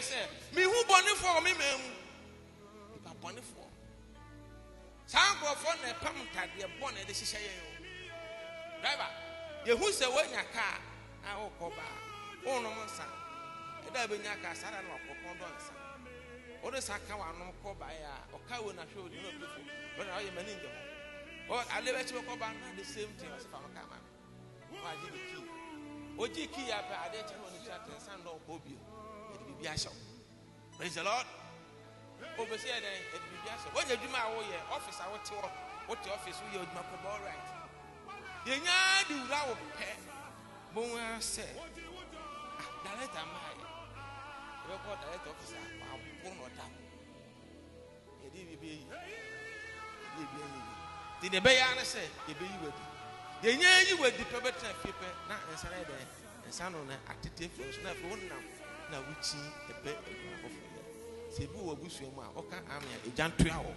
say, me who born for me, ma'am. If I born for some go for the pamta, the bonnet, the shisha. Driver, you who say, when your car, I will go back. Oh, no, my son. It will be your car, Sarah, or Condonsa. Or the Sakawa, no call by or Kawa, I showed you before. But I am an Indian. Or I live at your command, the same thing as if I'm a camera. Why did you keep? Ojiki ya pa ade che no ni chat san do ko bio e di bibia show. Praise the Lord. Obese e den e di bibia show. When adwuma wo ye office a wo te office wo ye adwuma ko all right. Ye nya di wura wo pe. Bon wa se. Director ma ye. E be ko director officer wa bo no da. E di bibia yi. Ye bibia yi. Di ne be ya na se e be yi wadi. Ye nya yi wadi pe betra fipe na ensana de ensano na atete flows na fo wonam na wuchi ebe adwuma fo ye se bi wo busuamu a oka amia ejantoa wo